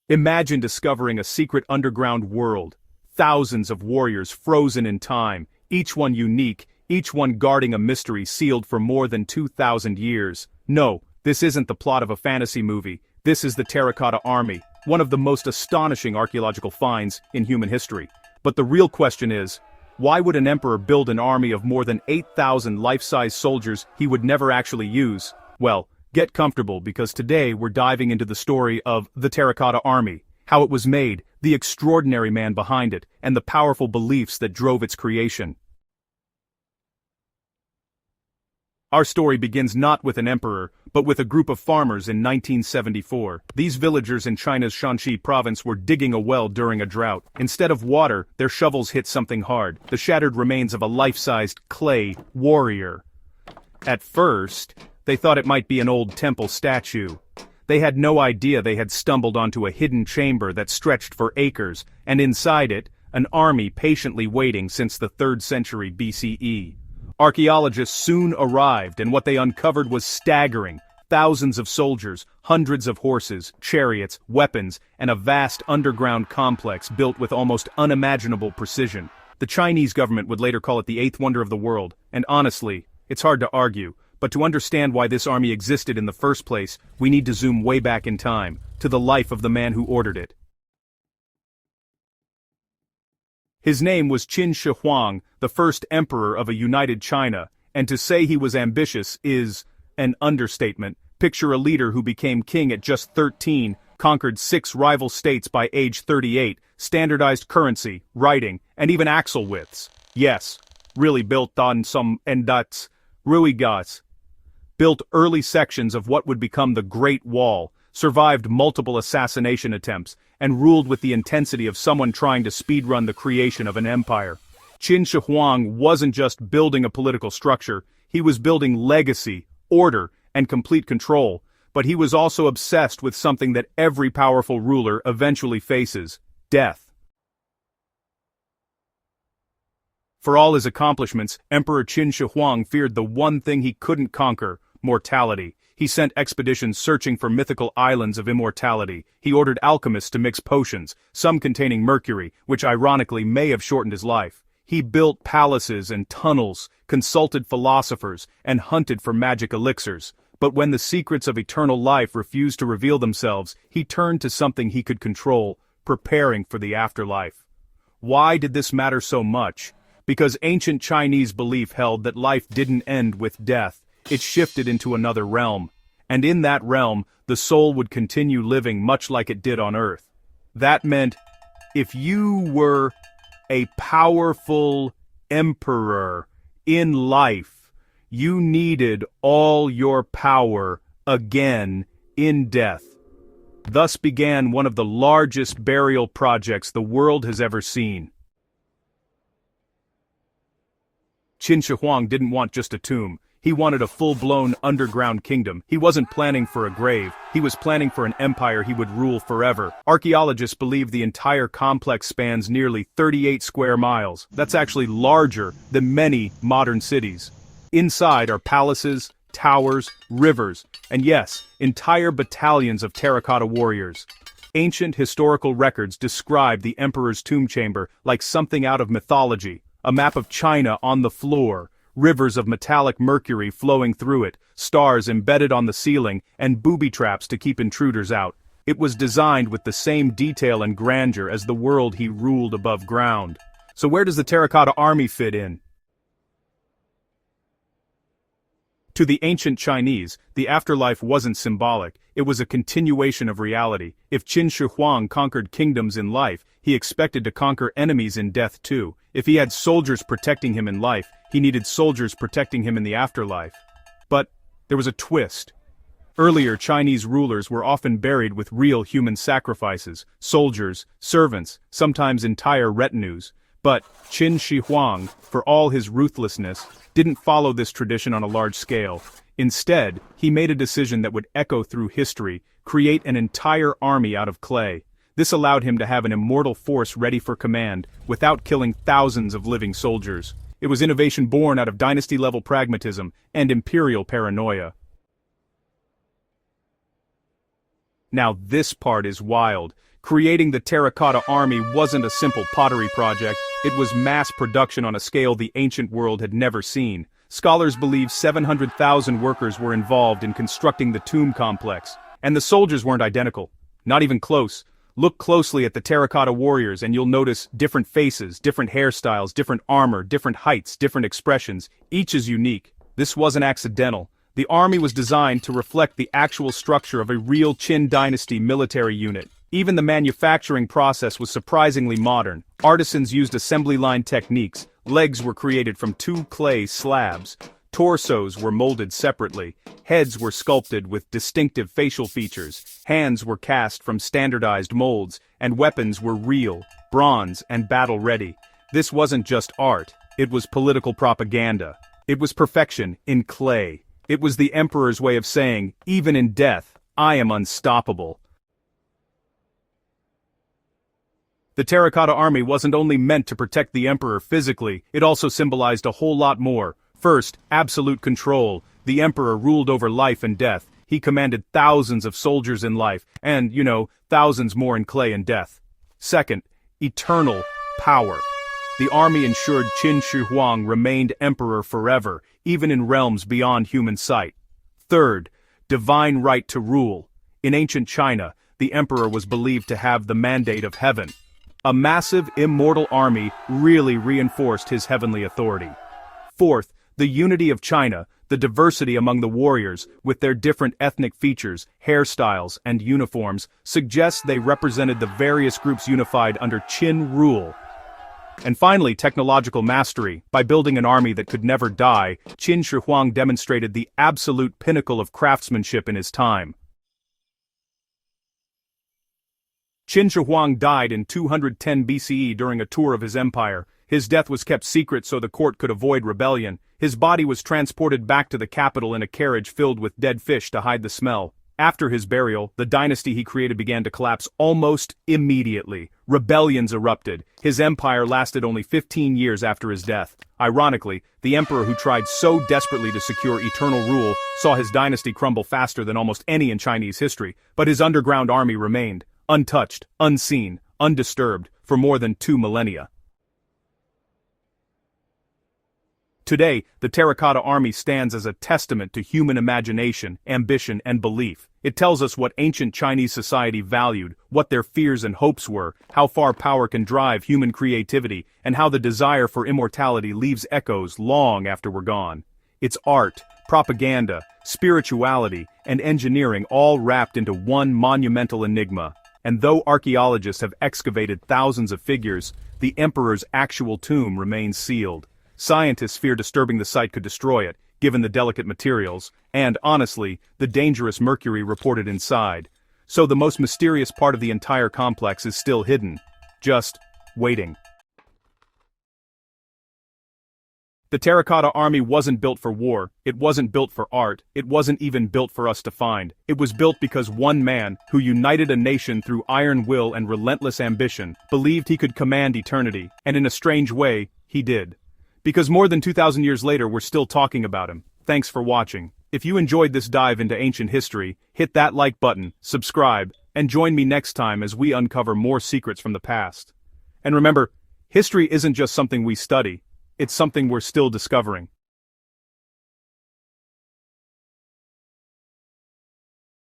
Imagine discovering a secret underground world. Thousands of warriors frozen in time, each one unique, each one guarding a mystery sealed for more than 2,000 years. No, this isn't the plot of a fantasy movie. This is the Terracotta Army, one of the most astonishing archaeological finds in human history. But the real question is, why would an emperor build an army of more than 8,000 life-size soldiers he would never actually use? Well, get comfortable because today we're diving into the story of the Terracotta Army, how it was made, the extraordinary man behind it, and the powerful beliefs that drove its creation. Our story begins not with an emperor, but with a group of farmers in 1974. These villagers in China's Shanxi province were digging a well during a drought. Instead of water, their shovels hit something hard, the shattered remains of a life-sized clay warrior. At first, they thought it might be an old temple statue. They had no idea they had stumbled onto a hidden chamber that stretched for acres, and inside it, an army patiently waiting since the 3rd century BCE. Archaeologists soon arrived, and what they uncovered was staggering. Thousands of soldiers, hundreds of horses, chariots, weapons, and a vast underground complex built with almost unimaginable precision. The Chinese government would later call it the 8th wonder of the world, and honestly, it's hard to argue. But to understand why this army existed in the first place, we need to zoom way back in time, to the life of the man who ordered it. His name was Qin Shi Huang, the first emperor of a united China, and to say he was ambitious is an understatement. Picture a leader who became king at just 13, conquered 6 rival states by age 38, standardized currency, writing, and even axle widths. Yes, really built on some endats, ruigas. Built early sections of what would become the Great Wall, survived multiple assassination attempts, and ruled with the intensity of someone trying to speedrun the creation of an empire. Qin Shi Huang wasn't just building a political structure, he was building legacy, order, and complete control, but he was also obsessed with something that every powerful ruler eventually faces: death. For all his accomplishments, Emperor Qin Shi Huang feared the one thing he couldn't conquer: mortality. He sent expeditions searching for mythical islands of immortality. He ordered alchemists to mix potions, some containing mercury, which ironically may have shortened his life. He built palaces and tunnels, consulted philosophers, and hunted for magic elixirs. But when the secrets of eternal life refused to reveal themselves, he turned to something he could control: preparing for the afterlife. Why did this matter so much? Because ancient Chinese belief held that life didn't end with death. It shifted into another realm, and in that realm, the soul would continue living much like it did on Earth. That meant, if you were a powerful emperor in life, you needed all your power again in death. Thus began one of the largest burial projects the world has ever seen. Qin Shi Huang didn't want just a tomb. He wanted a full-blown underground kingdom. He wasn't planning for a grave. He was planning for an empire he would rule forever. Archaeologists believe the entire complex spans nearly 38 square miles. That's actually larger than many modern cities. Inside are palaces, towers, rivers, and yes, entire battalions of terracotta warriors. Ancient historical records describe the emperor's tomb chamber like something out of mythology. A map of China on the floor, rivers of metallic mercury flowing through it, stars embedded on the ceiling, and booby traps to keep intruders out. It was designed with the same detail and grandeur as the world he ruled above ground. So where does the Terracotta Army fit in? To the ancient Chinese, the afterlife wasn't symbolic, it was a continuation of reality. If Qin Shi Huang conquered kingdoms in life, he expected to conquer enemies in death too. If he had soldiers protecting him in life, he needed soldiers protecting him in the afterlife. But there was a twist. Earlier Chinese rulers were often buried with real human sacrifices: soldiers, servants, sometimes entire retinues. But Qin Shi Huang, for all his ruthlessness, didn't follow this tradition on a large scale. Instead, he made a decision that would echo through history: create an entire army out of clay. This allowed him to have an immortal force ready for command, without killing thousands of living soldiers. It was innovation born out of dynasty-level pragmatism and imperial paranoia. Now this part is wild. Creating the Terracotta Army wasn't a simple pottery project, it was mass production on a scale the ancient world had never seen. Scholars believe 700,000 workers were involved in constructing the tomb complex. And the soldiers weren't identical. Not even close. Look closely at the terracotta warriors and you'll notice different faces, different hairstyles, different armor, different heights, different expressions. Each is unique. This wasn't accidental. The army was designed to reflect the actual structure of a real Qin dynasty military unit. Even the manufacturing process was surprisingly modern. Artisans used assembly line techniques. Legs were created from 2 clay slabs. Torsos were molded separately. Heads were sculpted with distinctive facial features. Hands were cast from standardized molds. And weapons were real, bronze, and battle-ready. This wasn't just art. It was political propaganda. It was perfection in clay. It was the emperor's way of saying, even in death, I am unstoppable. The Terracotta Army wasn't only meant to protect the emperor physically, it also symbolized a whole lot more. First, absolute control. The emperor ruled over life and death. He commanded thousands of soldiers in life, and, thousands more in clay and death. Second, eternal power. The army ensured Qin Shi Huang remained emperor forever, even in realms beyond human sight. Third, divine right to rule. In ancient China, the emperor was believed to have the mandate of heaven. A massive, immortal army really reinforced his heavenly authority. Fourth, the unity of China, the diversity among the warriors, with their different ethnic features, hairstyles, and uniforms, suggests they represented the various groups unified under Qin rule. And finally, technological mastery. By building an army that could never die, Qin Shi Huang demonstrated the absolute pinnacle of craftsmanship in his time. Qin Shi Huang died in 210 BCE during a tour of his empire. His death was kept secret so the court could avoid rebellion. His body was transported back to the capital in a carriage filled with dead fish to hide the smell. After his burial, the dynasty he created began to collapse almost immediately. Rebellions erupted. His empire lasted only 15 years after his death. Ironically, the emperor who tried so desperately to secure eternal rule saw his dynasty crumble faster than almost any in Chinese history, but his underground army remained, untouched, unseen, undisturbed, for more than 2 millennia. Today, the Terracotta Army stands as a testament to human imagination, ambition, and belief. It tells us what ancient Chinese society valued, what their fears and hopes were, how far power can drive human creativity, and how the desire for immortality leaves echoes long after we're gone. It's art, propaganda, spirituality, and engineering all wrapped into one monumental enigma. And though archaeologists have excavated thousands of figures, the emperor's actual tomb remains sealed. Scientists fear disturbing the site could destroy it, given the delicate materials, and, honestly, the dangerous mercury reported inside. So the most mysterious part of the entire complex is still hidden. Just waiting. The Terracotta Army wasn't built for war, it wasn't built for art, it wasn't even built for us to find. It was built because one man, who united a nation through iron will and relentless ambition, believed he could command eternity, and in a strange way, he did. Because more than 2,000 years later we're still talking about him. Thanks for watching. If you enjoyed this dive into ancient history, hit that like button, subscribe, and join me next time as we uncover more secrets from the past. And remember, history isn't just something we study, it's something we're still discovering.